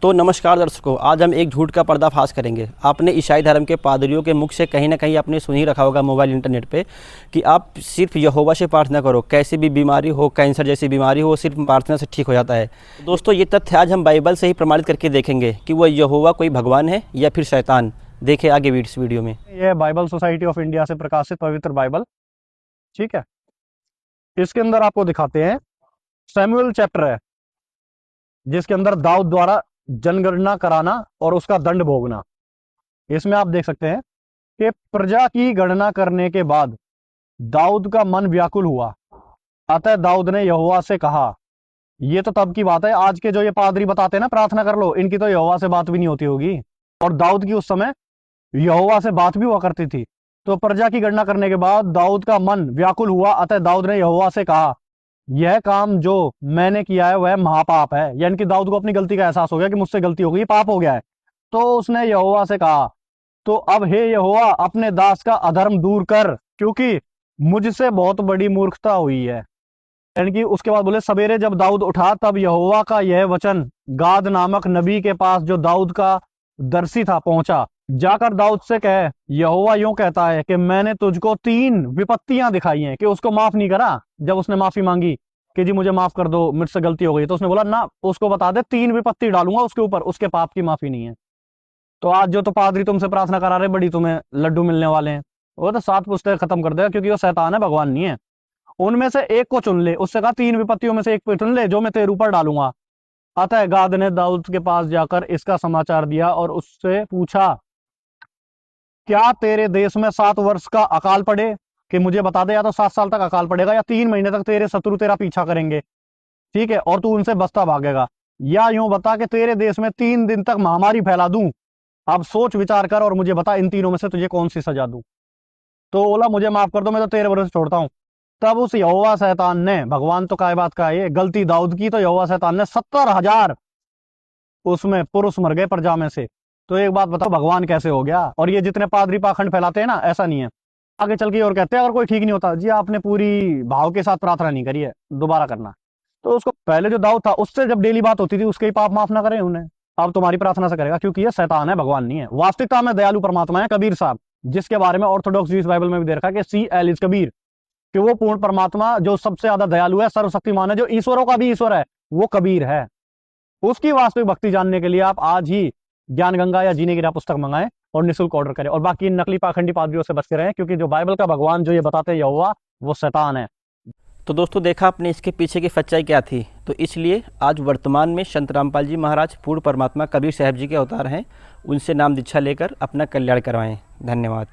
तो नमस्कार दर्शकों, आज हम एक झूठ का पर्दाफाश करेंगे। आपने ईसाई धर्म के पादरियों के मुख से कहीं ना कहीं आपने सुन ही रखा होगा मोबाइल इंटरनेट पे कि आप सिर्फ यहोवा से प्रार्थना करो, कैसी भी बीमारी हो, कैंसर जैसी बीमारी हो, सिर्फ प्रार्थना से ठीक हो जाता है। दोस्तों, ये तथ्य आज हम बाइबल से ही प्रमाणित करके देखेंगे कि वह यहोवा कोई भगवान है या फिर शैतान। देखें आगे इस वीडियो में। यह बाइबल सोसाइटी ऑफ इंडिया से प्रकाशित पवित्र बाइबल, ठीक है। इसके अंदर आपको दिखाते हैं सैमुअल चैप्टर है, जिसके अंदर दाऊद द्वारा जनगणना कराना और उसका दंड भोगना। इसमें आप देख सकते हैं कि प्रजा की गणना करने के बाद दाऊद का मन व्याकुल हुआ, अतः दाऊद ने यहोवा से कहा। ये तो तब की बात है, आज के जो ये पादरी बताते हैं ना प्रार्थना कर लो, इनकी तो यहोवा से बात भी नहीं होती होगी। और दाऊद की उस समय यहोवा से बात भी हुआ करती थी। तो प्रजा की गणना करने के बाद दाऊद का मन व्याकुल हुआ, अतः दाऊद ने यहोवा से कहा, यह काम जो मैंने किया है वह महापाप है। यानी कि दाऊद को अपनी गलती का एहसास हो गया कि मुझसे गलती हो गई, पाप हो गया है। तो उसने यहोवा से कहा, तो अब हे यहोवा, अपने दास का अधर्म दूर कर, क्योंकि मुझसे बहुत बड़ी मूर्खता हुई है। यानी कि उसके बाद बोले, सवेरे जब दाऊद उठा तब यहोवा का यह वचन गाद नामक नबी के पास, जो दाऊद का दर्शी था, पहुंचा। जाकर दाऊद से कहे, यहोवा यूं कहता है कि मैंने तुझको 3 विपत्तियां दिखाई हैं। कि उसको माफ नहीं करा। जब उसने माफी मांगी कि जी मुझे माफ कर दो, मुझसे गलती हो गई, तो उसने बोला ना, उसको बता दे 3 विपत्ति डालूंगा उसके ऊपर, उसके पाप की माफी नहीं है। तो आज जो तो पादरी तुमसे प्रार्थना करा रहे, बड़ी तुम्हें लड्डू मिलने वाले हैं, वो तो 7 पुस्तक खत्म कर देगा, क्योंकि वो शैतान है, भगवान नहीं है। उनमें से एक को चुन ले। उससे कहा 3 विपत्तियों में से एक को चुन ले जो मैं तेरे ऊपर डालूंगा। अतः गाद ने दाऊद के पास जाकर इसका समाचार दिया और उससे पूछा, क्या तेरे देश में 7 वर्ष का अकाल पड़े? कि मुझे बता दे, या तो 7 साल तक अकाल पड़ेगा, या 3 महीने तक तेरे शत्रु तेरा पीछा करेंगे, ठीक है, और तू उनसे बचता भागेगा, या यूं बता कि तेरे देश में 3 दिन तक महामारी फैला दूं। अब सोच विचार कर और मुझे बता, इन तीनों में से तुझे कौन सी सजा दूं। तो बोला, मुझे माफ कर दो, मैं तो तेरे भरोसे छोड़ता हूं। तब उस यहोवा शैतान ने, भगवान तो काय बात का है, ये गलती दाऊद की, तो यहोवा शैतान ने 70,000 उसमें पुरुष मर गए प्रजा में से। तो एक बात बताओ, भगवान कैसे हो गया? और ये जितने पादरी पाखंड फैलाते हैं ना, ऐसा नहीं है। आगे चल के और कहते हैं, अगर कोई ठीक नहीं होता, जी आपने पूरी भाव के साथ प्रार्थना नहीं करी है, दोबारा करना। तो उसको पहले जो दाऊद था, उससे जब डेली बात होती थी, उसके ही पाप माफ ना करें उन्हें, अब तुम्हारी प्रार्थना से करेगा, क्योंकि ये शैतान है, भगवान नहीं है। वास्तविकता में दयालु परमात्मा है कबीर साहब, जिसके बारे में ऑर्थोडॉक्स जीविस बाइबल में भी दे रखा है कि CL इज कबीर, कि वो पूर्ण परमात्मा जो सबसे ज्यादा दयालु है, सर्वशक्तिमान है, जो ईश्वरों का भी ईश्वर है, वो कबीर है। उसकी वास्तविक भक्ति जानने के लिए आप आज ही ज्ञान गंगा या जीने की राह पुस्तक मंगाएं और निःशुल्क ऑर्डर करें। और बाकी नकली पाखंडी पादरियों से बच के रहें, क्योंकि जो बाइबल का भगवान जो ये बताते हैं यहोवा, वो शैतान है। तो दोस्तों, देखा आपने इसके पीछे की सच्चाई क्या थी। तो इसलिए आज वर्तमान में संत रामपाल जी महाराज पूर्ण परमात्मा कबीर साहब जी के अवतार हैं। उनसे नाम दीक्षा लेकर अपना कल्याण करवाएं। धन्यवाद।